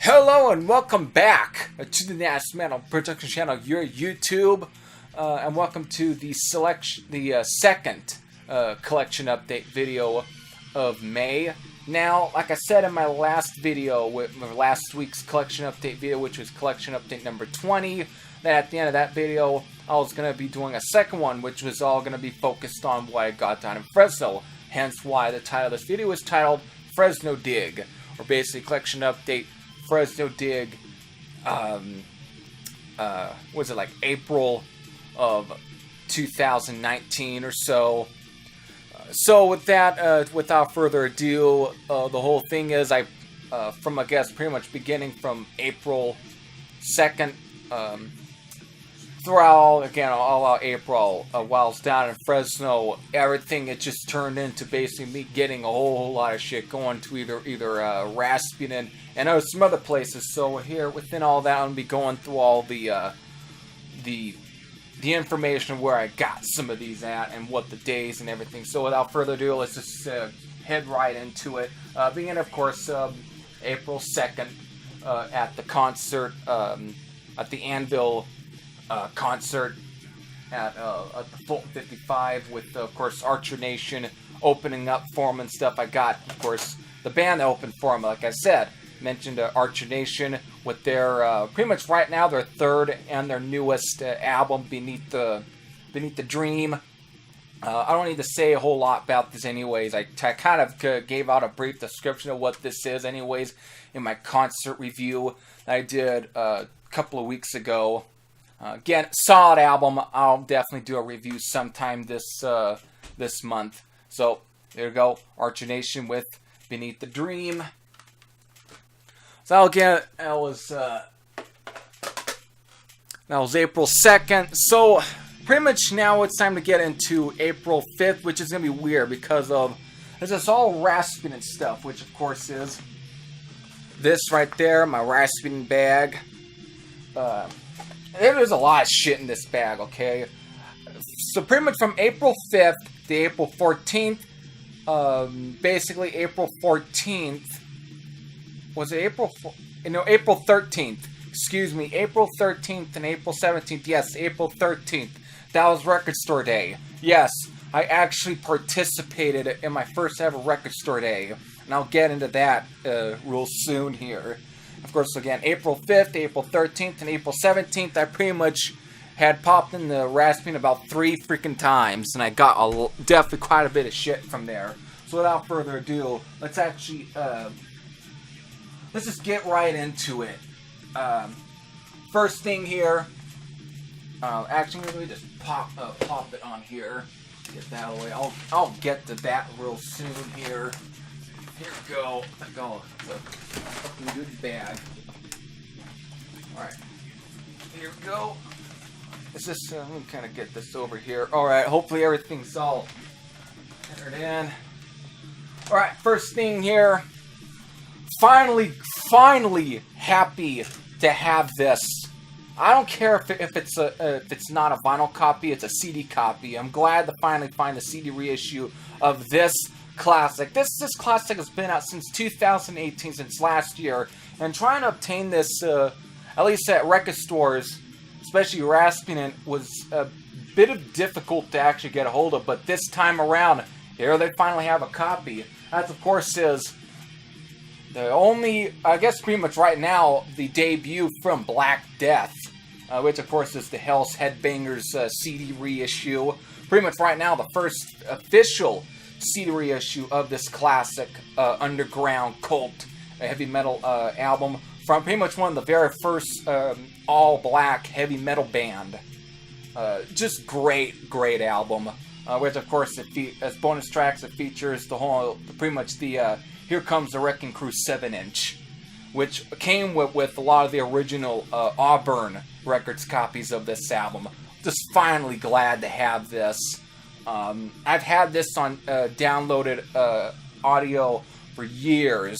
Hello and welcome back to the Nash Metal Production Channel, your YouTube, and welcome to the second collection update video of May. Now, like I said in my last video, with my last week's collection update video, which was collection update number 20, that at the end of that video, I was going to be doing a second one, which was all going to be focused on what I got done in Fresno. Hence why the title of this video is titled Fresno Dig, or basically collection update Fresno Dig, was it like April of 2019 or so. So with that, without further ado, the whole thing is from I guess pretty much beginning from April 2nd, throughout all out April, while I was down in Fresno, everything it just turned into basically me getting a whole lot of shit going to either Rasputin and some other places. So here within all that, I'm gonna be going through all the information of where I got some of these at and what the days and everything. So without further ado, let's just head right into it. Beginning of course April 2nd at the concert at the Anvil concert at the Fulton 55 with of course Archer Nation opening up for them and stuff. I got of course the band that opened for them, like I said, mentioned Archer Nation with their pretty much right now their third and their newest album, Beneath the Dream. I don't need to say a whole lot about this anyways. I kind of gave out a brief description of what this is anyways in my concert review that I did a couple of weeks ago. Again, solid album. I'll definitely do a review sometime this month. So there you go, Archer Nation with Beneath the Dream. So again, that was April 2nd. So pretty much now it's time to get into April 5th, which is gonna be weird because of this all Rasputin stuff, which of course is this right there, my Rasputin bag. There's a lot of shit in this bag, okay? So pretty much from April 5th to April 14th, basically April 14th, was it April 13th, excuse me, April 13th and April 17th, yes, April 13th, that was Record Store Day. Yes, I actually participated in my first ever Record Store Day, and I'll get into that real soon here. Of course, again, April 5th, April 13th, and April 17th, I pretty much had popped in the Rasputin about 3 freaking times, and I got definitely quite a bit of shit from there. So without further ado, let's actually, let's just get right into it. First thing here, actually, let me just pop it on here, get that away. I'll get to that real soon here. Here we go. It's a fucking good bag. Alright. Here we go. Is this, let me kind of get this over here. Alright, hopefully everything's all entered in. Alright, first thing here. Finally happy to have this. I don't care if it's not a vinyl copy, it's a CD copy. I'm glad to finally find a CD reissue of this classic. This classic has been out since 2018, since last year, and trying to obtain this, at least at record stores, especially Rasputin, was a bit of difficult to actually get a hold of, but this time around, here they finally have a copy. That, of course, is the only, I guess pretty much right now, the debut from Black Death, which, of course, is the Hell's Headbangers CD reissue. Pretty much right now, the first official CD reissue of this classic underground cult heavy metal album from pretty much one of the very first all-black heavy metal band. Just great album. Which of course, as bonus tracks, it features pretty much the Here Comes the Wrecking Crew 7-inch, which came with a lot of the original Auburn Records copies of this album. Just finally glad to have this. I've had this on downloaded audio for years,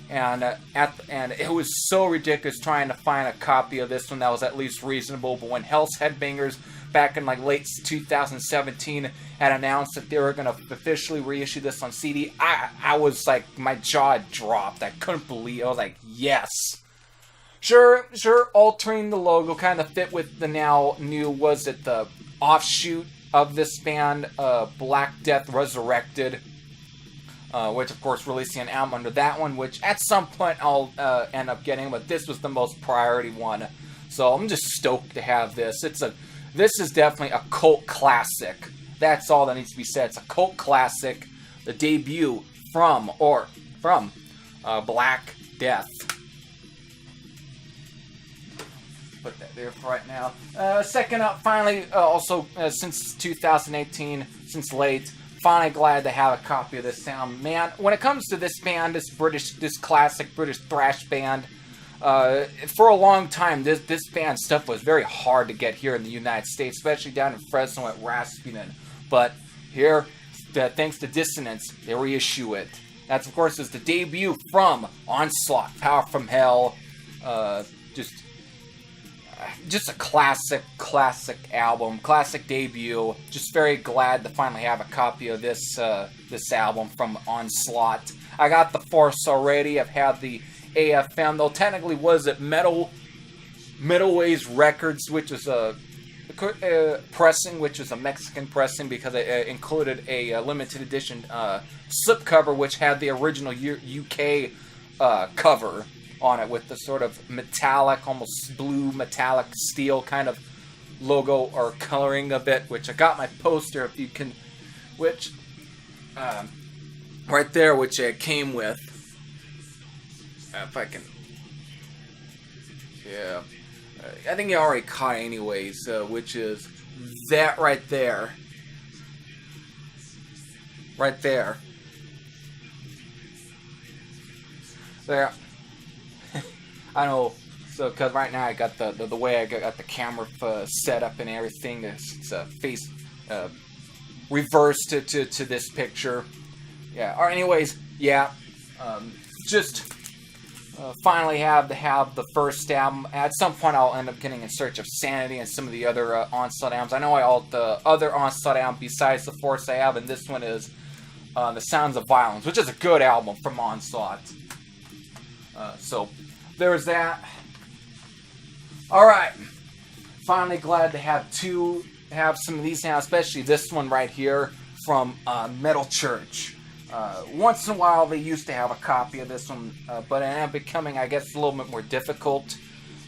and it was so ridiculous trying to find a copy of this one that was at least reasonable. But when Hell's Headbangers back in like late 2017 had announced that they were going to officially reissue this on CD, I was like, my jaw dropped. I couldn't believe it. I was like, yes. Sure, altering the logo kind of fit with the now new, was it the offshoot of this band, Black Death Resurrected, which of course releasing an album under that one, which at some point I'll end up getting, but this was the most priority one. So I'm just stoked to have this. This is definitely a cult classic. That's all that needs to be said. It's a cult classic, the debut from Black Death. Put that there for right now. Second up, finally, also since 2018, since late, finally glad to have a copy of this sound. Man, when it comes to this band, this classic British thrash band, for a long time, this band stuff was very hard to get here in the United States, especially down in Fresno at Rasputin. But here, thanks to Dissonance, they reissue it. That's, of course, is the debut from Onslaught, Power from Hell. Just a classic album, classic debut. Just very glad to finally have a copy of this album from Onslaught. I got the Force already. I've had the AFM, though technically was it Metal Ways Records, which is a pressing, which is a Mexican pressing, because it included a limited edition slipcover, which had the original UK cover on it with the sort of metallic, almost blue metallic steel kind of logo or coloring of it, which I got my poster, if you can, which right there, which it came with. If I can, yeah, I think you already caught it anyways, which is that right there. Right there. There. I know, so because right now I got the way I got the camera set up and everything, it's face reversed to this picture. Yeah. Or anyways, yeah. Just finally have the first album. At some point I'll end up getting In Search of Sanity and some of the other Onslaught albums. I know the other Onslaught album besides The Force I have, and this one is The Sounds of Violence, which is a good album from Onslaught. So there's that. Alright. Finally glad to have some of these now, especially this one right here from Metal Church. Once in a while they used to have a copy of this one, but it ended up becoming, I guess, a little bit more difficult.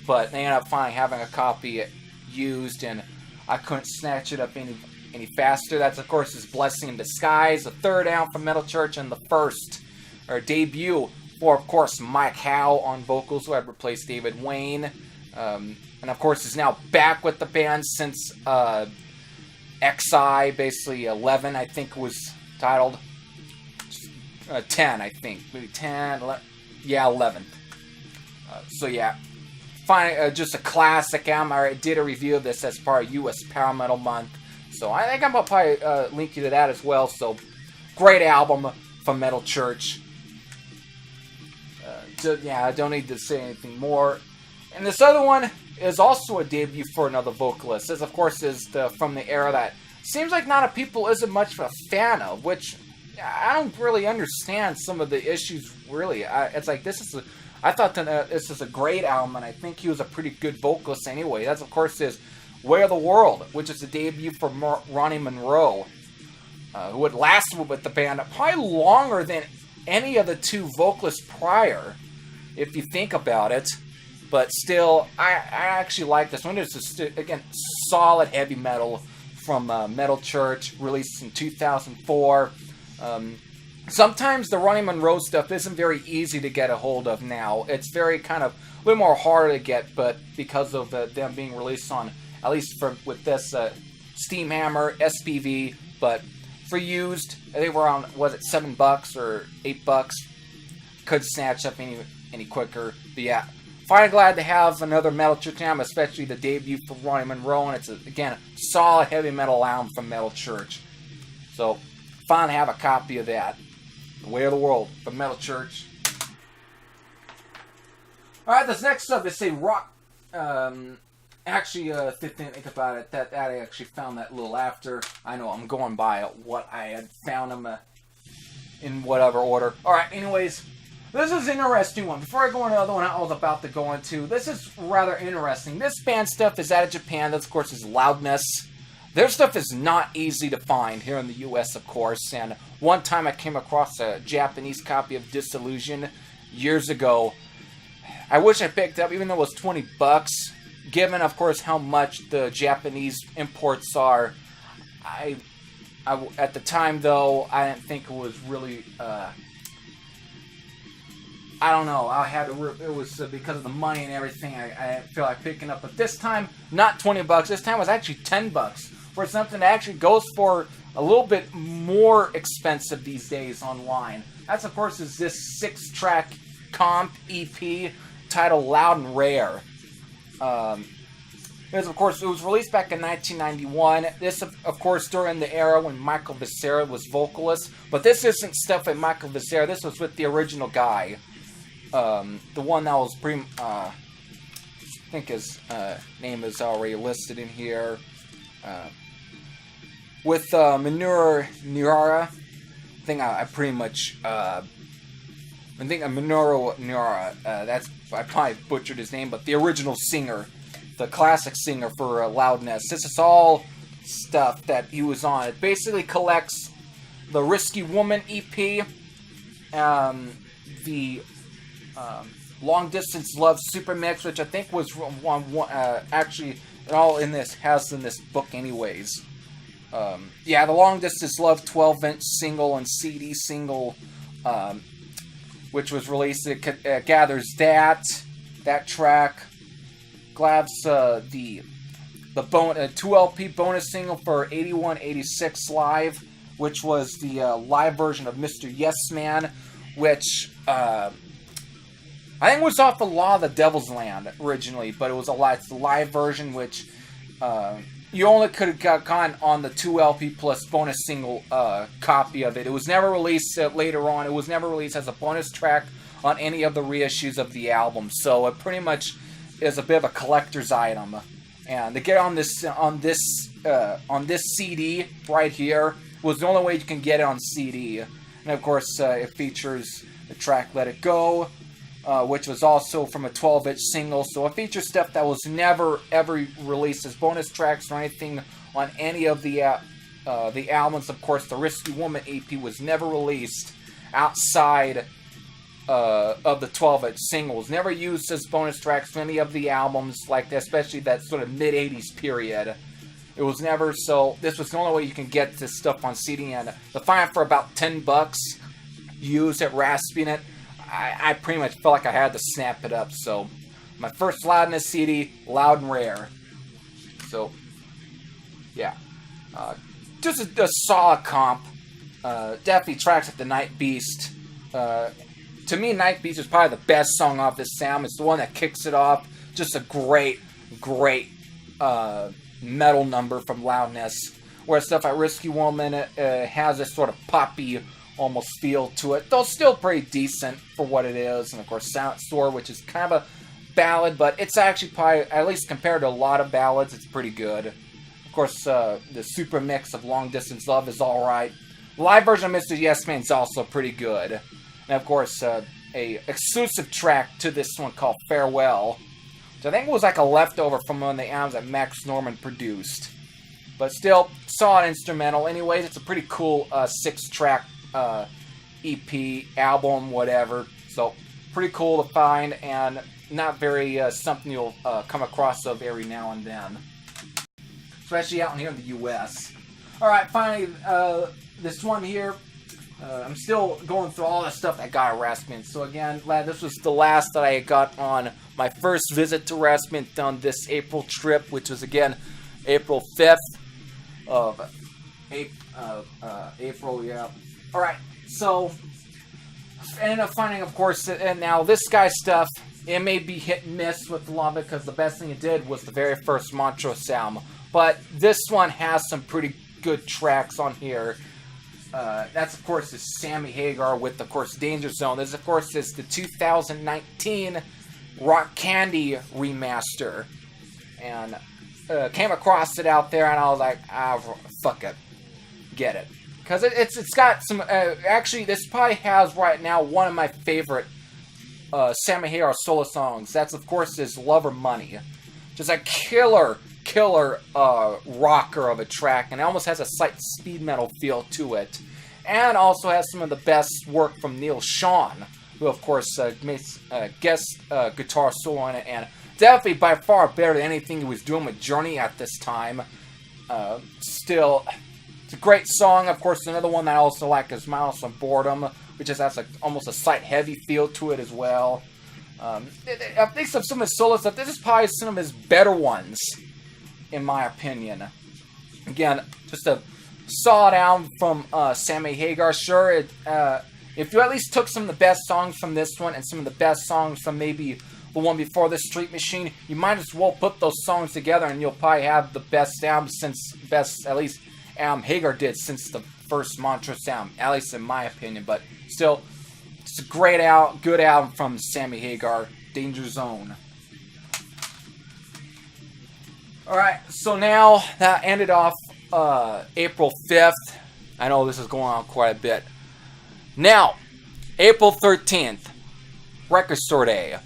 But they ended up finally having a copy used, and I couldn't snatch it up any faster. That's, of course, his Blessing in Disguise, the third album from Metal Church, and the first, or debut, for, of course, Mike Howe on vocals, who had replaced David Wayne. And, of course, is now back with the band since XI, basically 11, I think was titled. 10, I think. Maybe 10, 11. Yeah, 11. So, yeah. Finally, just a classic album. I did a review of this as part of U.S. Power Metal Month. So, I think I'm going to probably link you to that as well. So, great album from Metal Church. Yeah, I don't need to say anything more. And this other one is also a debut for another vocalist. This, of course, is from the era that seems like not a people isn't much of a fan of, which I don't really understand some of the issues, really. It's like, I thought that this is a great album, and I think he was a pretty good vocalist anyway. That's, of course, is Where the World, which is the debut for Ronnie Monroe, who had lasted with the band probably longer than any of the two vocalists prior, if you think about it. But still, I actually like this one. It's just, again, solid heavy metal from Metal Church, released in 2004. Sometimes the Ronnie Monroe stuff isn't very easy to get a hold of now. It's very kind of a little more harder to get, but because of them being released on, at least with this Steamhammer, SPV, but for used, I think we're on, was it $7 or $8? Could snatch up any quicker. But yeah, finally glad to have another Metal Church album, especially the debut for Ronnie Monroe, and it's, again, a solid heavy metal album from Metal Church. So, finally have a copy of that. The Way of the World from Metal Church. Alright, this next up is a rock. Actually, didn't think about it. That I actually found that a little after. I know I'm going by what I had found them in whatever order. Alright, anyways. This is an interesting one. Before I go into the other one I was about to go into, this is rather interesting. This band stuff is out of Japan. That, of course, is Loudness. Their stuff is not easy to find here in the U.S., of course. And one time I came across a Japanese copy of Disillusion years ago. I wish I picked it up, even though it was 20 bucks. Given, of course, how much the Japanese imports are, I at the time, though, I didn't think it was really, I don't know, it was because of the money and everything, I feel like picking up. But this time, not 20 bucks, this time it was actually 10 bucks for something that actually goes for a little bit more expensive these days online. That's, of course, is this 6-track comp EP titled Loud and Rare. Because, of course, it was released back in 1991. This, of course, during the era when Michael Becerra was vocalist. But this isn't stuff with Michael Becerra. This was with the original guy. The one that was I think his name is already listed in here. With Minoru Niara. I think I pretty much... I think Minoru Niara. I probably butchered his name, but the original singer. The classic singer for Loudness. This is all stuff that he was on. It basically collects the Risky Woman EP, the Long Distance Love Super Mix, which I think was actually all in this book anyways. Yeah, the Long Distance Love 12-inch single and CD single, which was released. It gathers that track. Grabs the 2 LP bonus single for 8186 Live, which was the live version of Mr. Yes Man, which I think was off the Law of the Devil's Land originally, but it's the live version, which you only could have gotten on the 2 LP plus bonus single copy of it. It was never released later on. It was never released as a bonus track on any of the reissues of the album, so it pretty much is a bit of a collector's item, and to get on this CD right here was the only way you can get it on CD. And of course, it features the track "Let It Go," which was also from a 12-inch single. So it features stuff that was never ever released as bonus tracks or anything on any of the albums. Of course, the Risky Woman EP was never released outside of the 12-inch singles, never used as bonus tracks for any of the albums, like especially that sort of mid-80s period. It was never, so this was the only way you can get this stuff on CD, and to find it for about 10 bucks, used at rasping it, I pretty much felt like I had to snap it up. So my first Loudness CD, Loud and Rare. So yeah, just a solid comp. Definitely tracks like the Night Beast. To me, Night Beast is probably the best song off this album. It's the one that kicks it off. Just a great metal number from Loudness. Whereas stuff like Risky Woman has this sort of poppy almost feel to it. Though still pretty decent for what it is. And of course, Silent Store, which is kind of a ballad, but it's actually probably, at least compared to a lot of ballads, it's pretty good. Of course, the super mix of Long Distance Love is alright. The live version of Mr. Yes Man is also pretty good. And of course, a exclusive track to this one called Farewell, which I think was like a leftover from one of the albums that Max Norman produced. But still, solid instrumental. Anyways, it's a pretty cool 6-track EP, album, whatever. So, pretty cool to find, and not very something you'll come across of every now and then. Especially out here in the U.S. Alright, finally, this one here. I'm still going through all the stuff that got Raspment. So again, this was the last that I got on my first visit to Raspment on this April trip, which was again April 5th of April, yeah. Alright, so I ended up finding, of course, and now this guy's stuff, it may be hit and miss with a lot of it, because the best thing it did was the very first Montrose album. But this one has some pretty good tracks on here. That's, of course, is Sammy Hagar with, of course, Danger Zone. This, of course, is the 2019 Rock Candy remaster. And came across it out there, and I was like, fuck it. Get it. Because it's got some... actually, this probably has, right now, one of my favorite Sammy Hagar solo songs. That's, of course, is Love or Money. Just a killer rocker of a track, and it almost has a slight speed metal feel to it. And also has some of the best work from Neil Sean, who, of course, makes guest guitar solo on it, and definitely by far better than anything he was doing with Journey at this time. Still, it's a great song. Of course, another one that I also like is Miles from Boredom, which just has almost a slight heavy feel to it as well. I think some of his solo stuff, this is probably some of his better ones, in my opinion. Again, just a solid album from Sammy Hagar. Sure, if you at least took some of the best songs from this one and some of the best songs from maybe the one before this, Street Machine, you might as well put those songs together and you'll probably have the best album at least album Hagar did since the first Montrose album, at least in my opinion. But still, it's a great good album from Sammy Hagar, Danger Zone. Alright, so now that ended off April 5th. I know this is going on quite a bit. Now, April 13th, Record Store Day.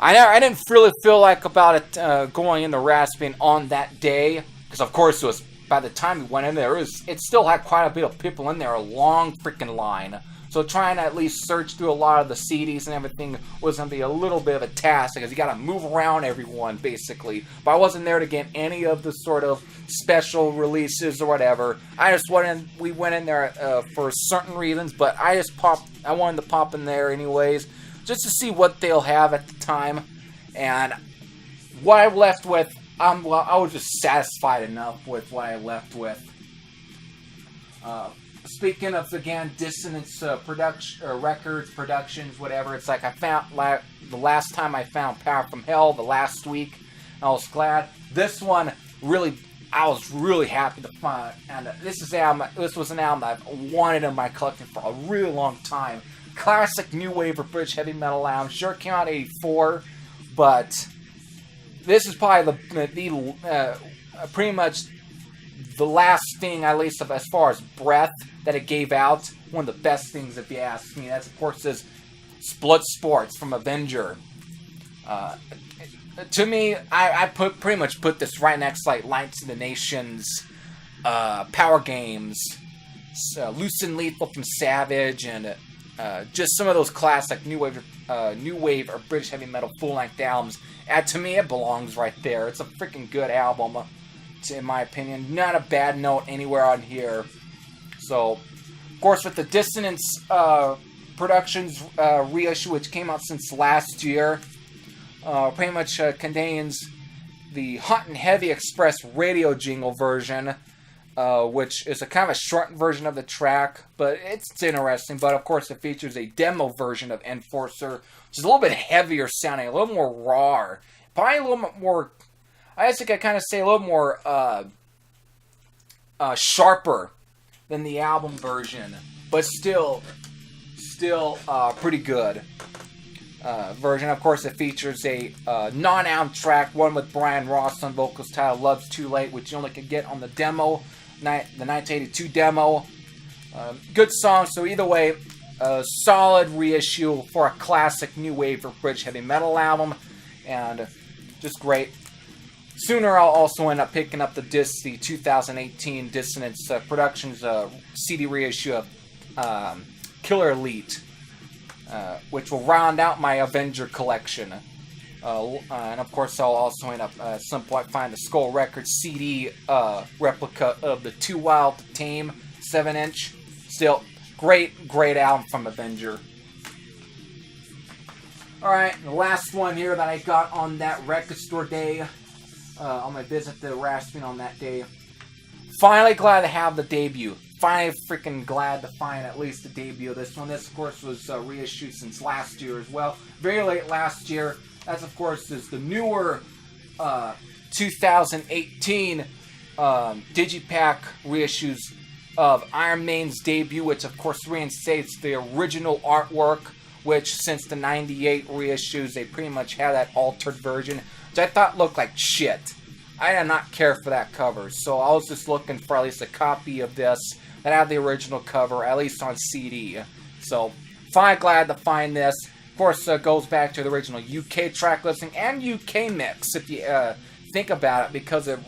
I didn't really feel like about it going into Rasping on that day, because of course it was, by the time we went in there, it still had quite a bit of people in there, a long freaking line. So trying to at least search through a lot of the CDs and everything was going to be a little bit of a task, because you got to move around everyone, basically. But I wasn't there to get any of the sort of special releases or whatever. We went in there for certain reasons, but I wanted to pop in there anyways, just to see what they'll have at the time. And what I left with, I was just satisfied enough with what I left with. Speaking of, again, Dissonance records, productions, whatever, it's like I found, the last time I found Power from Hell, the last week, I was glad. This one, really, I was really happy to find, and this was an album that I've wanted in my collection for a really long time. Classic new wave or British heavy metal album. Sure, it came out in '84, but this is probably pretty much the last thing, at least as far as breadth, that it gave out. One of the best things, if you ask me. That's, of course, is Blood Sports from Avenger. To me, I pretty much put this right next to like Lights of the Nations, Power Games, Loose and Lethal from Savage, and just some of those classic new wave or British heavy metal full-length albums. And to me, it belongs right there. It's a freaking good album, in my opinion. Not a bad note anywhere on here. So, of course, with the Dissonance Productions reissue, which came out since last year, pretty much contains the Hot and Heavy Express radio jingle version, which is a kind of a shortened version of the track, but it's interesting. But of course, it features a demo version of Enforcer, which is a little bit heavier sounding, a little more raw, probably a little bit more, I guess I could kind of say a little more sharper than the album version, but still pretty good version. Of course, it features a non-album track, one with Brian Ross on vocals, titled Love's Too Late, which you only can get on the demo, the 1982 demo. Good song, so either way, a solid reissue for a classic new wave or British heavy metal album, and just great. Sooner I'll also end up picking up the 2018 Dissonance Productions CD reissue of Killer Elite, which will round out my Avenger collection. And of course, I'll also end up at some point find the Skull Records CD replica of the Too Wild to Tame 7-inch. Still, great album from Avenger. Alright, the last one here that I got on that Record Store Day, on my visit to Rasping on that day. Finally glad to have the debut. Finally freaking glad to find at least the debut of this one. This, of course, was reissued since last year as well. Very late last year. That's, of course, is the newer 2018 Digipack reissues of Iron Maiden's debut, which, of course, reinstates the original artwork, which, since the 98 reissues, they pretty much had that altered version, which I thought looked like shit. I did not care for that cover, so I was just looking for at least a copy of this that had the original cover, at least on CD. So, finally glad to find this. Of course, goes back to the original UK track listing and UK mix, if you think about it, because it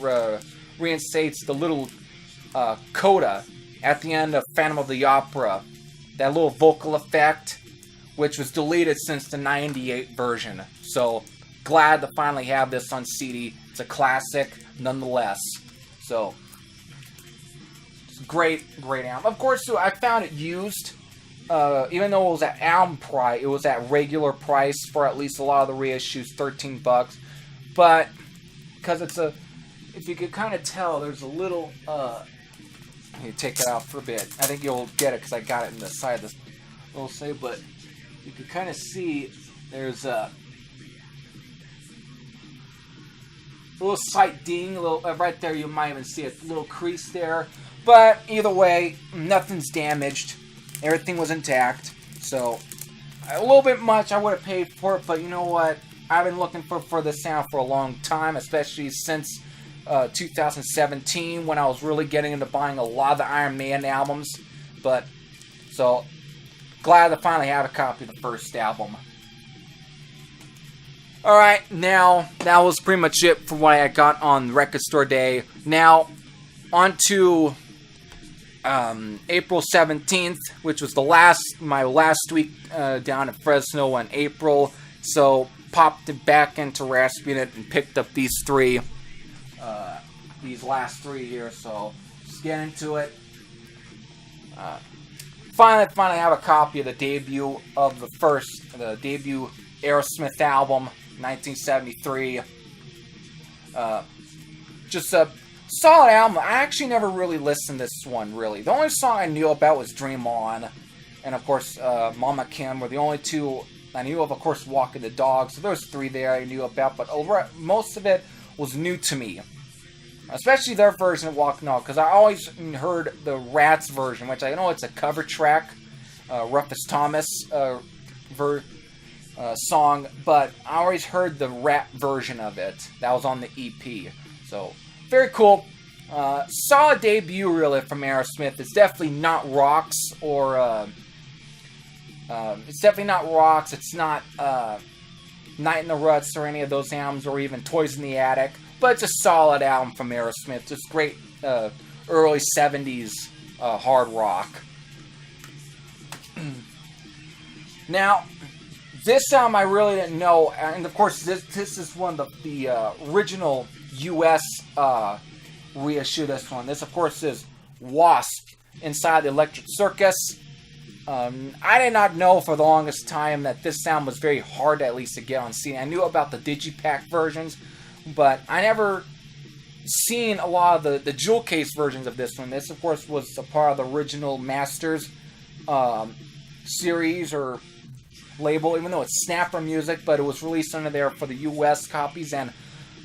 reinstates the little coda at the end of Phantom of the Opera. That little vocal effect, which was deleted since the 98 version. So, glad to finally have this on CD. It's a classic, nonetheless. So, it's great album. Of course, I found it used. Even though it was at album price, it was at regular price for at least a lot of the reissues, $13. But, because it's if you could kind of tell, there's a little, you take it out for a bit. I think you'll get it because I got it in the side of this little save, but you can kind of see there's a little slight ding, a little right there. You might even see a little crease there, but either way, nothing's damaged. Everything was intact. So a little bit much I would have paid for it, but you know what? I've been looking for this sound for a long time, especially since 2017, when I was really getting into buying a lot of the Iron Maiden albums. But, so, glad to finally have a copy of the first album. Alright, now, that was pretty much it for what I got on Record Store Day. Now, on to April 17th, which was my last week down at Fresno in April. So, popped it back into Rasputin and picked up these last three here, so just get into it. Finally have a copy of the debut Aerosmith album, 1973. Just a solid album. I actually never really listened to this one, really. The only song I knew about was Dream On, and of course, Mama Kim were the only two I knew of course, Walking the Dog, so there's three there I knew about, but most of it was new to me. Especially their version of Walking the Dog, because I always heard the Rats version, which I know it's a cover track, Rufus Thomas song, but I always heard the Rat version of it. That was on the EP. So, very cool. Solid debut, really, from Aerosmith. It's definitely not Rocks, or it's definitely not Rocks. It's not Night in the Ruts or any of those albums, or even Toys in the Attic. But it's a solid album from Aerosmith. Just great early 70s hard rock. Now, this album I really didn't know, and of course this is one of the original US reissue. This one. This of course is Wasp, Inside the Electric Circus. I did not know for the longest time that this sound was very hard at least to get on CD. I knew about the Digipack versions, but I never seen a lot of the jewel case versions of this one. This, of course, was a part of the original Masters series or label, even though it's Snapper Music, but it was released under there for the US copies. And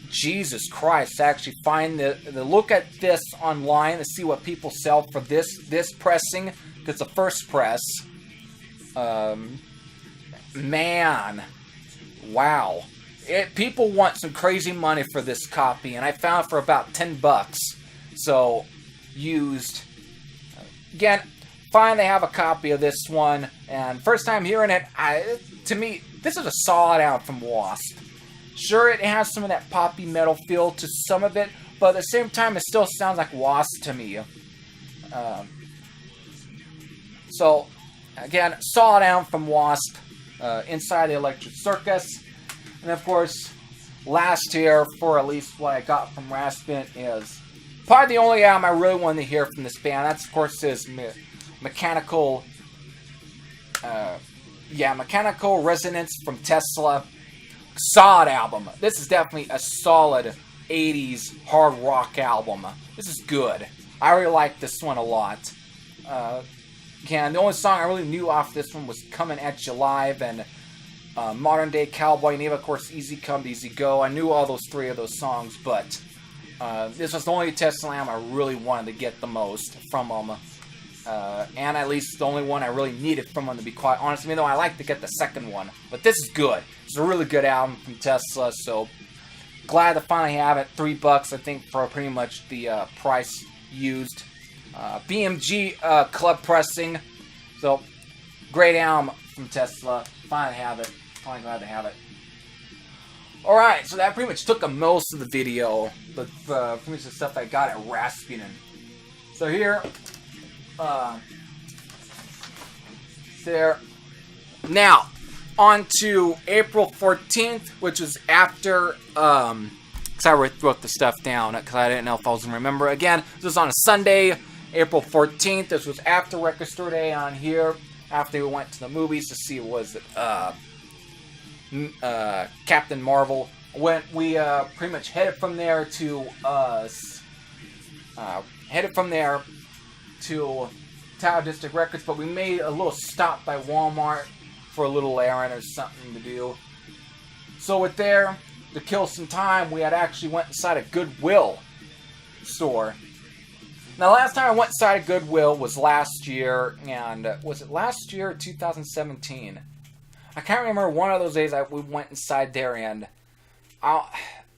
Jesus Christ, to actually find the look at this online to see what people sell for this pressing, because the first press, man, wow. People want some crazy money for this copy, and I found it for about $10. So, used. Again, finally have a copy of this one, and first time hearing it, to me, this is a solid album from Wasp. Sure, it has some of that poppy metal feel to some of it, but at the same time, it still sounds like Wasp to me. So, again, solid album from Wasp, Inside the Electric Circus. And of course, last here, for at least what I got from Rasputin, is probably the only album I really wanted to hear from this band. That's, of course, his Mechanical Resonance from Tesla. Solid album. This is definitely a solid 80s hard rock album. This is good. I really like this one a lot. Again, the only song I really knew off this one was Coming At You Live and Modern Day Cowboy, and even, of course, Easy Come, Easy Go. I knew all those three of those songs, but this was the only Tesla album I really wanted to get the most from them. And at least the only one I really needed from them, to be quite honest, even though I like to get the second one. But this is good. It's a really good album from Tesla, so glad to finally have it. $3, I think, for pretty much the price used. BMG club pressing. So, great album from Tesla. finally have it. Finally glad to have it. Alright, so that pretty much took up most of the video. But pretty much the stuff I got at Rasputin. So here, there. Now, on to April 14th, which was after, because I wrote the stuff down, because I didn't know if I was going to remember. Again, this was on a Sunday, April 14th. This was after Record Store Day on here, after we went to the movies to see Captain Marvel. When we pretty much headed from there to Tower District Records, but we made a little stop by Walmart for a little errand or something to do. So with there, to kill some time, we had actually went inside a Goodwill store. Now, last time I went inside a Goodwill was last year, and was it last year or 2017? I can't remember. One of those days we went inside there, and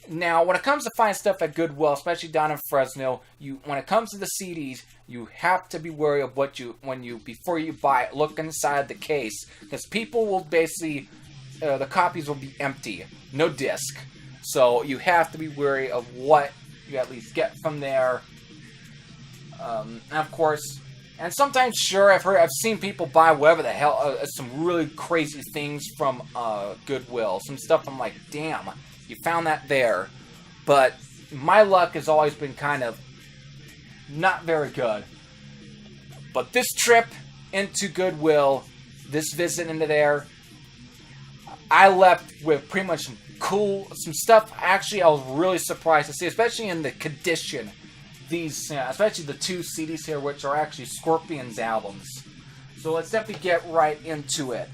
now when it comes to finding stuff at Goodwill, especially down in Fresno, when it comes to the CDs, you have to be wary of before you buy it, look inside the case, because people will basically, the copies will be empty, no disc. So you have to be wary of what you at least get from there. And of course, and sometimes, sure, I've seen people buy whatever the hell, some really crazy things from Goodwill. Some stuff I'm like, damn, you found that there. But my luck has always been kind of not very good. But this trip into Goodwill, this visit into there, I left with pretty much some stuff. Actually, I was really surprised to see, especially in the condition. These, especially the two CDs here, which are actually Scorpions albums. So let's definitely get right into it.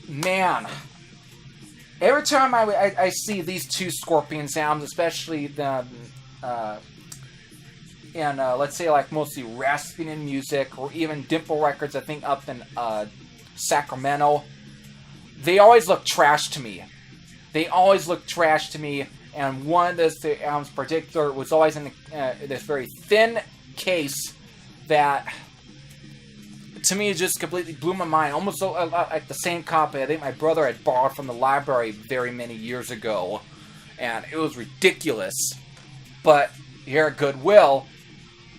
Man, every time I see these two Scorpions albums, especially the, let's say like mostly Rasputin music, or even Dimple Records, I think up in Sacramento, they always look trash to me. And one of those albums in particular was always in this very thin case that, to me, just completely blew my mind. Almost like the same copy I think my brother had borrowed from the library very many years ago. And it was ridiculous. But here at Goodwill,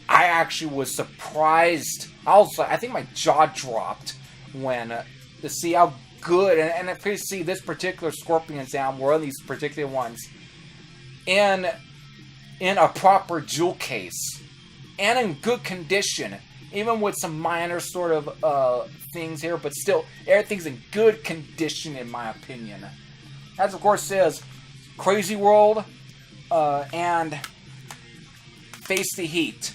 I actually was surprised. I think my jaw dropped when to see how good, and if you see this particular Scorpions album, one of these particular ones, in a proper jewel case, and in good condition, even with some minor sort of things here, but still, everything's in good condition in my opinion. As of course is Crazy World and Face the Heat.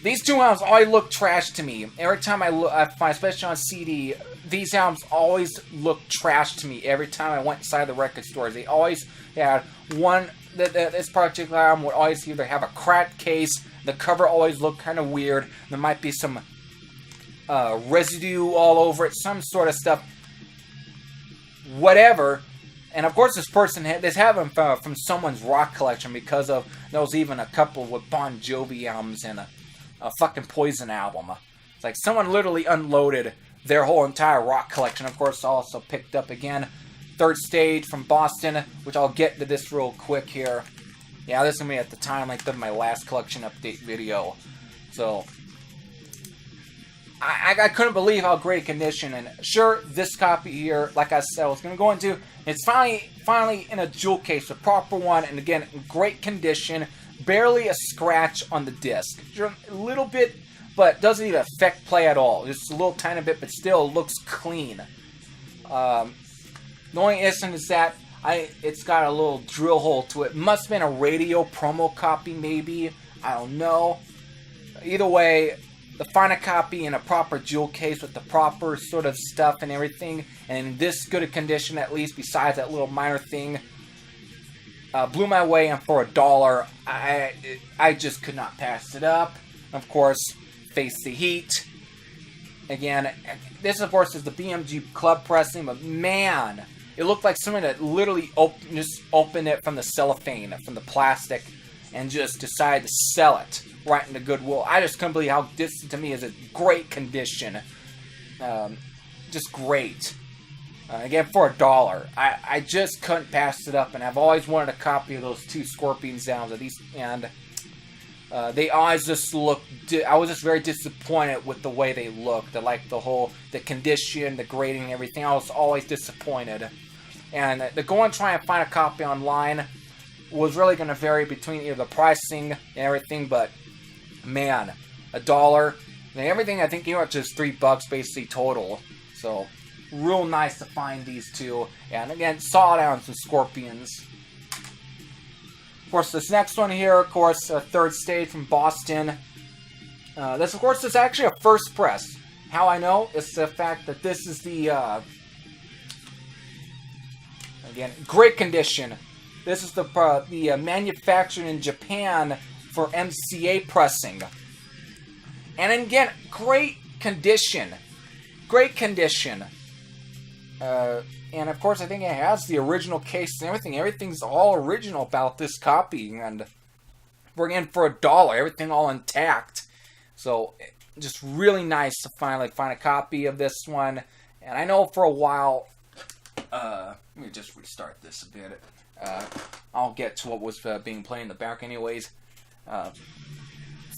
These two albums always look trash to me. Every time I find, especially on CD, these albums always look trash to me every time I went inside the record stores. They always had one. This particular album would always either have a cracked case, the cover always looked kind of weird, there might be some residue all over it, some sort of stuff, whatever. And of course, this happened from someone's rock collection, because there was even a couple with Bon Jovi albums and a fucking Poison album. It's like someone literally unloaded their whole entire rock collection. Of course, also picked up again Third Stage from Boston, which I'll get into this real quick here. Yeah, this is going to be at the time length of my last collection update video. So, I couldn't believe how great condition. And sure, this copy here, like I said, I was going to go into, it's finally in a jewel case, a proper one, and again, in great condition. Barely a scratch on the disc. Sure, a little bit, but doesn't even affect play at all. Just a little tiny bit, but still looks clean. The only issue is that it's got a little drill hole to it. Must have been a radio promo copy, maybe. I don't know. Either way, the final copy in a proper jewel case with the proper sort of stuff and everything, and in this good a condition at least, besides that little minor thing, blew my way, and for $1, I just could not pass it up. Of course, Face the Heat. Again, this of course is the BMG Club pressing, but man, it looked like someone that literally just opened it from the cellophane, from the plastic, and just decided to sell it right into Goodwill. I just couldn't believe how this, to me, is a great condition. just great. Again, for $1. I just couldn't pass it up, and I've always wanted a copy of those 2 Scorpion sounds, and they always just looked. I was just very disappointed with the way they looked. Like the condition, the grading, and everything. I was always disappointed. And to go and try and find a copy online was really going to vary between either the pricing and everything, but man, $1. And everything, I think, just $3 basically total. So, real nice to find these 2. And again, Sawdowns and Scorpions. Of course, this next one here, of course, Third Stage from Boston. This, of course, is actually a first press. How I know is the fact that this is the, again, great condition. This is the manufactured in Japan for MCA pressing. And again, great condition. Great condition. And of course, I think it has the original case and everything. Everything's all original about this copy. And we're in for $1. Everything all intact. So, just really nice to finally find a copy of this one. And I know for a while... let me just restart this a bit. I'll get to what was being played in the back anyways.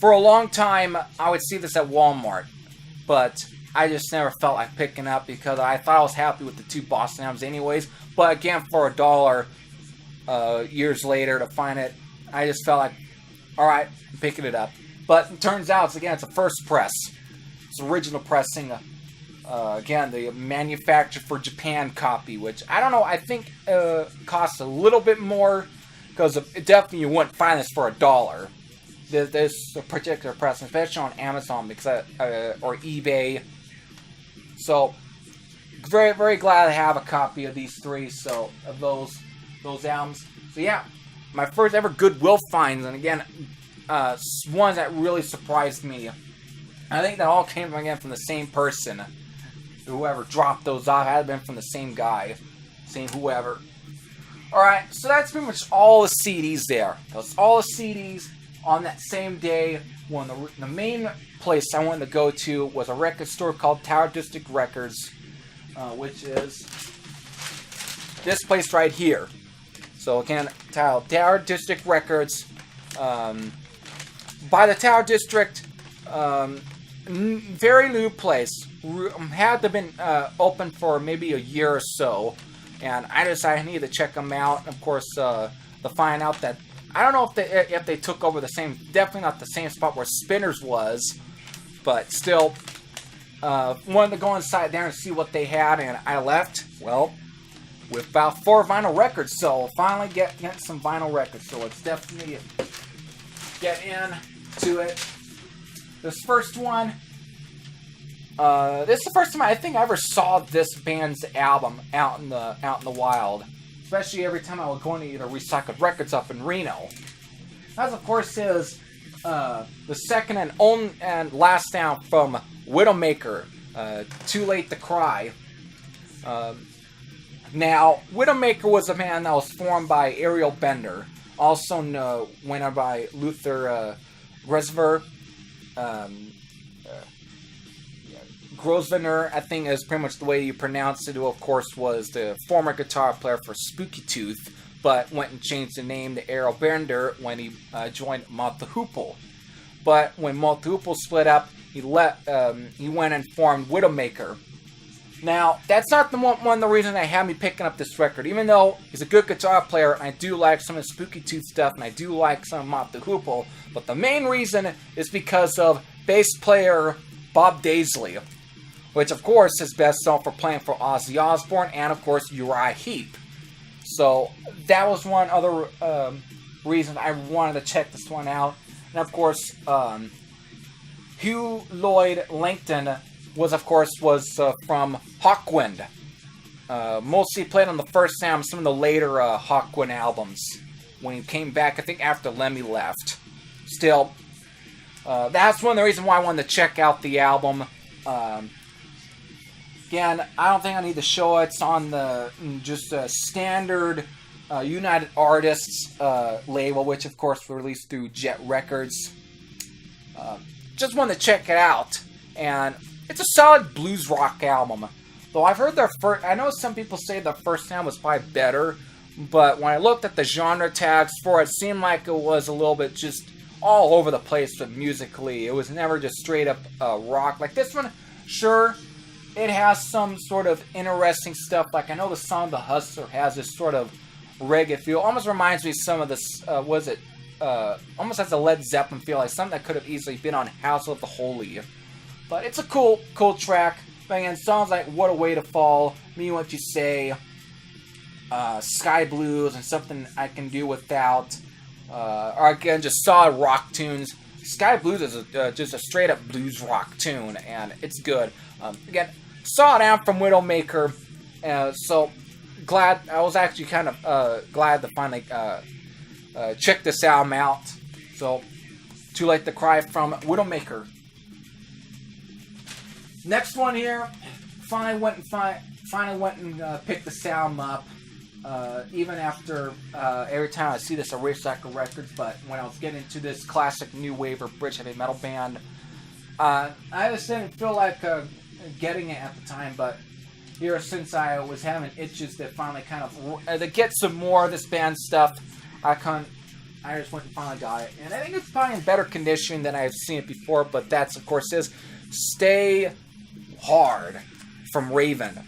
For a long time, I would see this at Walmart. But I just never felt like picking up because I thought I was happy with the 2 Boston albums anyways. But again, for $1, years later to find it, I just felt like, alright, I'm picking it up. But it turns out, it's a first press. It's original pressing. Again, the manufactured for Japan copy, which, I don't know, I think costs a little bit more. Because definitely you wouldn't find this for $1. This particular press, especially on Amazon because or eBay. So, very, very glad to have a copy of these 3, so, of those albums. So yeah, my first ever Goodwill finds, and again, ones that really surprised me. I think that all came, again, from the same person. Whoever dropped those off had been from the same guy. Same whoever. Alright, so that's pretty much all the CDs there. That's all the CDs on that same day when the main place I wanted to go to was a record store called Tower District Records, which is this place right here. So again, Tower District Records. By the Tower District, very new place. Had to been open for maybe a year or so, and I decided I needed to check them out. Of course, to find out that I don't know if they took over the same, definitely not the same spot where Spinners was, but still, wanted to go inside there and see what they had, and I left, well, with about 4 vinyl records, so finally get some vinyl records, so let's definitely get into it. This first one, this is the first time I think I ever saw this band's album out in the wild. Especially every time I was going to either Recycled Records up in Reno. That, of course, is the second and last down from Widowmaker, Too Late to Cry. Now, Widowmaker was a band that was formed by Ariel Bender, also went by Luther Grosvenor. Grosvenor, I think is pretty much the way you pronounce it, who of course was the former guitar player for Spooky Tooth, but went and changed the name to Ariel Bender when he joined Moth the Hoople. But when Moth the Hoople split up, he went and formed Widowmaker. Now, that's not one of the reasons that had me picking up this record, even though he's a good guitar player, and I do like some of the Spooky Tooth stuff, and I do like some of Moth the Hoople, but the main reason is because of bass player Bob Daisley, which, of course, is best known for playing for Ozzy Osbourne and, of course, Uriah Heep. So, that was one other reason I wanted to check this one out. And, of course, Hugh Lloyd Langton was from Hawkwind. Mostly played on the first album, some of the later Hawkwind albums. When he came back, I think after Lemmy left. Still, that's one of the reasons why I wanted to check out the album. Again, I don't think I need to show it. It's on the just a standard United Artists label, which of course was released through Jet Records. Just wanted to check it out, and it's a solid blues rock album. Though I've heard their first, I know some people say the first album was probably better, but when I looked at the genre tags for it, it seemed like it was a little bit just all over the place with musically. It was never just straight up rock. Like this one, sure, it has some sort of interesting stuff. Like I know the song "The Hustler" has this sort of reggae feel. Almost reminds me of some of this. Almost has a Led Zeppelin feel, like something that could have easily been on House of the Holy. But it's a cool track. But again, songs like "What a Way to Fall," "Me What You Say," "Sky Blues," and "Something I Can Do Without." Or again, just solid rock tunes. Sky Blues is just a straight up blues rock tune, and it's good. Again, solid album from Widowmaker. So glad, I was actually kind of glad to finally check this album out. So, Too Late to Cry from Widowmaker. Next one here, finally went and picked this album up. Even after every time I see this at Recycle Records, but when I was getting into this classic new wave or British heavy metal band, I just didn't feel like getting it at the time. But here, since I was having itches that finally kind of to get some more of this band stuff, I just went and finally got it, and I think it's probably in better condition than I've seen it before. But that's of course is "Stay Hard" from Raven.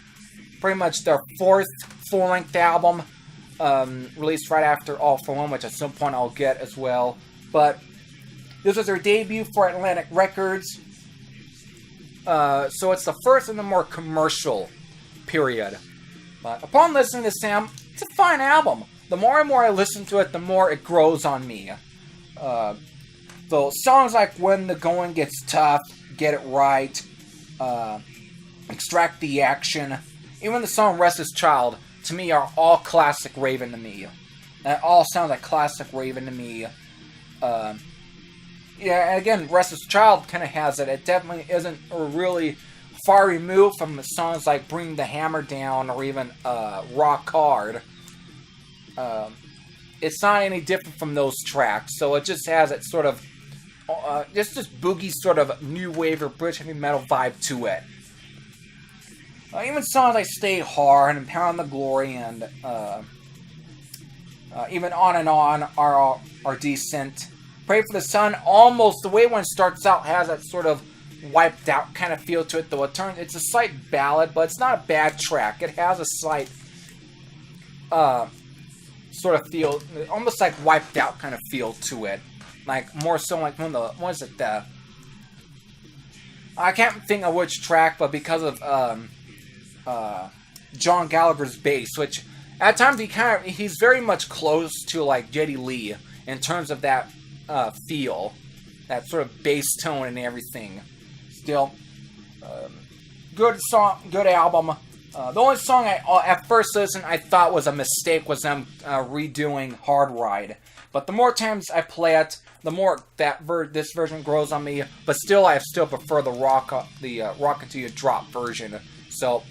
Pretty much their fourth full-length album, released right after All For One, which at some point I'll get as well. But this was their debut for Atlantic Records, so it's the first in the more commercial period. But upon listening to this album, it's a fine album. The more and more I listen to it, the more it grows on me. So songs like "When the Going Gets Tough," "Get It Right," "Extract the Action," even the song "Restless Child," to me are all classic Raven to me. That all sounds like classic Raven to me. Yeah, and again, "Restless Child" kind of has it. It definitely isn't really far removed from the songs like "Bring the Hammer Down" or even "Rock Hard." It's not any different from those tracks, so it just has that sort of just this boogie sort of new wave or British heavy metal vibe to it. Even songs like "Stay Hard" and "Pound the Glory" and even "On and On" are decent. "Pray for the Sun," almost the way one starts out has that sort of wiped out kind of feel to it, though it's a slight ballad, but it's not a bad track. It has a slight sort of feel, almost like wiped out kind of feel to it. Like more so like I can't think of which track, but because of John Gallagher's bass, which at times he's very much close to like Geddy Lee in terms of that feel, that sort of bass tone and everything. Still, good song, good album. The only song I at first listened I thought was a mistake was them redoing "Hard Ride," but the more times I play it, the more that this version grows on me. But still, I still prefer the Rock Until You Drop version. So,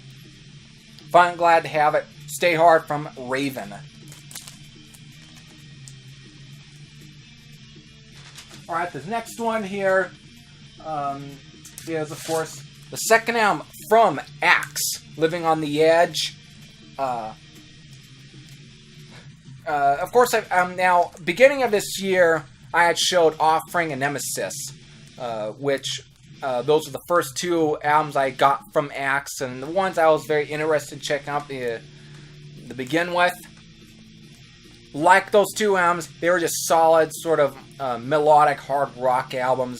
fine, glad to have it. "Stay Hard" from Raven. Alright, this next one here is, of course, the second album from Axe, "Living on the Edge." Of course, now, beginning of this year, I had showed Offering and Nemesis, which those are the first two albums I got from Axe, and the ones I was very interested in checking out to begin with. Like those two albums, they were just solid, sort of melodic hard rock albums.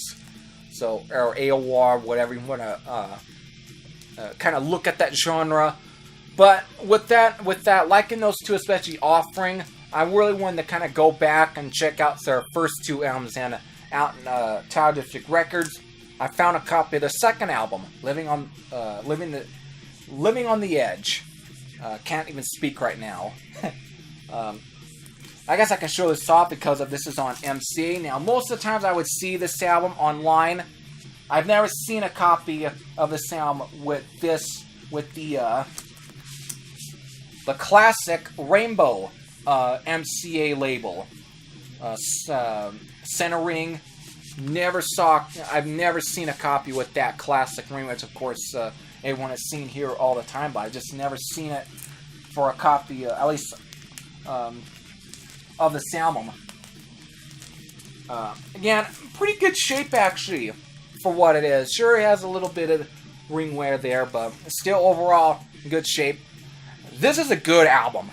So, or AOR, whatever you want to kind of look at that genre. But with that, liking those two, especially Offering, I really wanted to kind of go back and check out their first two albums, and out in Tower District Records, I found a copy of their second album, Living on the Edge. Can't even speak right now. I guess I can show this off because this is on MC. Now, most of the times I would see this album online. I've never seen a copy of this album with the classic Rainbow MCA label. Centering. I've never seen a copy with that classic ring, which of course everyone has seen here all the time, but I've just never seen it for a copy, at least of this album. Again, pretty good shape actually for what it is. Sure, it has a little bit of ring wear there, but still overall in good shape. This is a good album.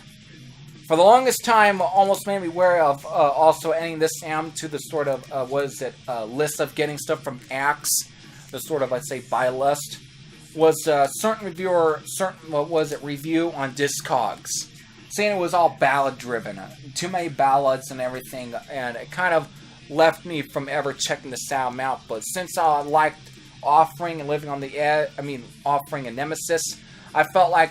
For the longest time, almost made me aware of also ending this album to the sort of, list of getting stuff from Axe, the sort of, I'd say, buy list, was a certain review on Discogs, saying it was all ballad-driven, too many ballads and everything, and it kind of left me from ever checking this album out. But since I liked Offering and Living on the Edge, Offering and Nemesis, I felt like,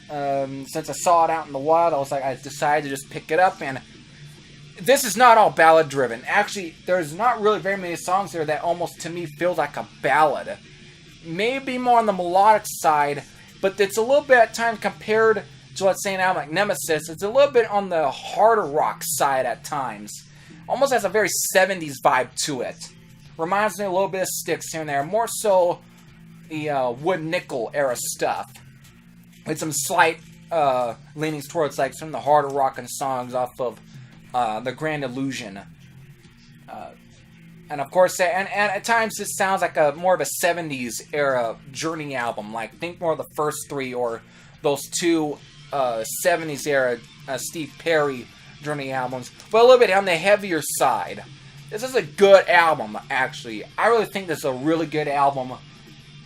since I saw it out in the wild, I decided to just pick it up. And this is not all ballad driven. Actually, there's not really very many songs there that almost to me feel like a ballad. Maybe more on the melodic side, but it's a little bit at times compared to, let's say, an album like Nemesis, it's a little bit on the harder rock side at times. Almost has a very 70s vibe to it. Reminds me a little bit of Styx here and there, more so the Wood Nickel era stuff, with some slight leanings towards like some of the harder rockin' songs off of The Grand Illusion. And of course, and at times this sounds like a more of a 70s era Journey album. Like, think more of the first three or those two 70s era Steve Perry Journey albums, but a little bit on the heavier side. This is a good album, actually. I really think this is a really good album.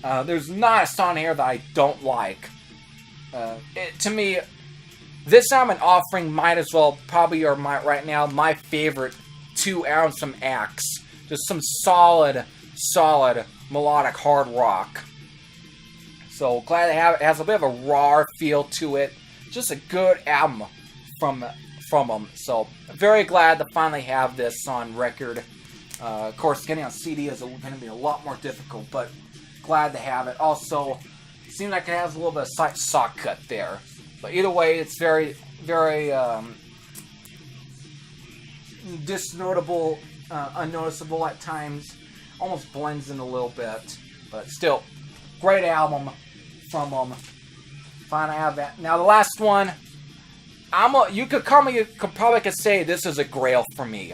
There's not a song here that I don't like. To me, this album and Offering might as well probably are right now my favorite two albums from Axe. Just some solid melodic hard rock. So glad to have it. It has a bit of a raw feel to it. Just a good album from them. So very glad to finally have this on record. Of course, getting on CD is going to be a lot more difficult, but glad to have it. Also, it seems like it has a little bit of slight sock cut there. But either way, it's very, very disnotable, unnoticeable at times. Almost blends in a little bit. But still, great album from them. Finally have that. Now the last one, you could probably say this is a grail for me.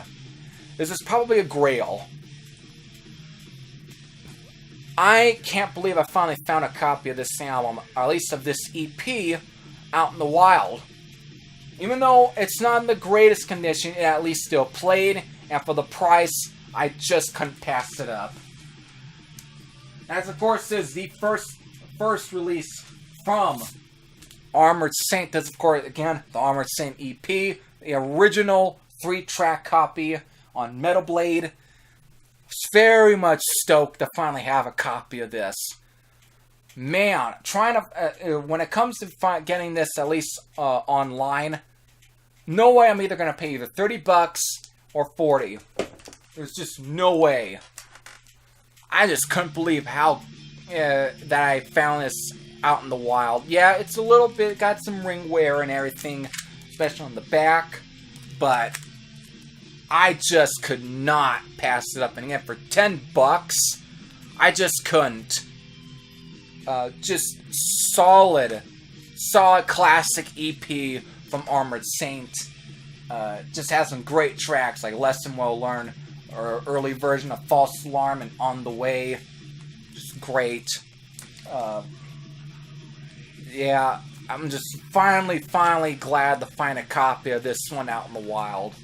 This is probably a grail. I can't believe I finally found a copy of this album, or at least of this EP, out in the wild. Even though it's not in the greatest condition, it at least still played, and for the price, I just couldn't pass it up. As of course is the first release from Armored Saint. That's of course, again, the Armored Saint EP, the original 3-track copy on Metal Blade. Very much stoked to finally have a copy of this. Man, trying to when it comes to getting this at least online, no way I'm either going to pay either $30 or $40. There's just no way. I just couldn't believe how that I found this out in the wild. Yeah, it's a little bit got some ring wear and everything, especially on the back, but I just could not pass it up. And again, for $10, I just couldn't. Just solid classic EP from Armored Saint. Just has some great tracks like Lesson Well Learned, or early version of False Alarm and On the Way. Just great. Yeah, I'm just finally glad to find a copy of this one out in the wild.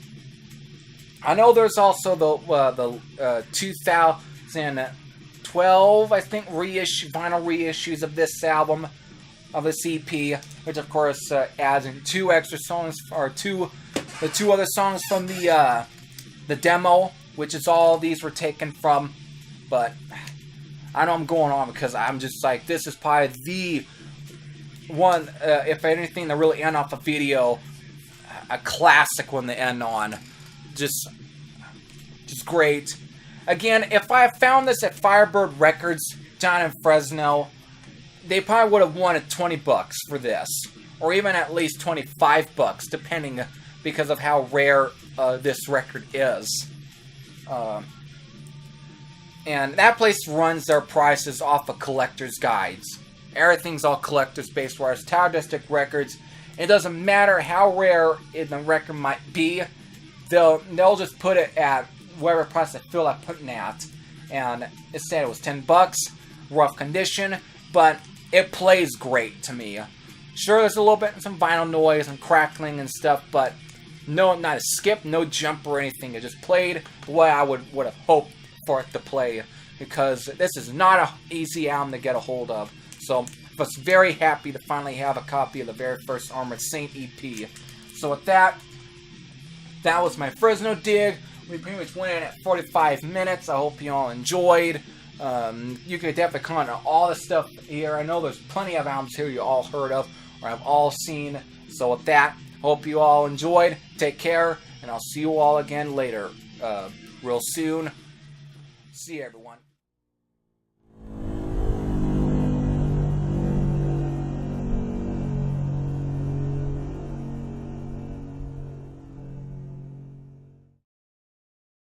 I know there's also the 2012, I think, vinyl reissues of this album, of this EP, which of course adds in 2 extra songs, or the 2 other songs from the demo, which is all these were taken from. But I know I'm going on because I'm just like, this is probably the one, if anything, to really end off a video, a classic one to end on. Just great. Again, if I found this at Firebird Records down in Fresno, they probably would have wanted $20 for this, or even at least $25, depending, because of how rare this record is. And that place runs their prices off of collector's guides. Everything's all collector's based, whereas Tower District records, it doesn't matter how rare the record might be, they'll just put it at whatever price they feel like putting it at. And it said it was $10, rough condition, but it plays great to me. Sure, there's a little bit some vinyl noise and crackling and stuff, but no, not a skip, no jump or anything. It just played the way I would have hoped for it to play, because this is not an easy album to get a hold of. So I was very happy to finally have a copy of the very first Armored Saint EP. So with that, that was my Fresno dig. We pretty much went in at 45 minutes. I hope you all enjoyed. You could definitely comment on all the stuff here. I know there's plenty of albums here you all heard of or have all seen. So with that, hope you all enjoyed. Take care, and I'll see you all again later, real soon. See you, everyone.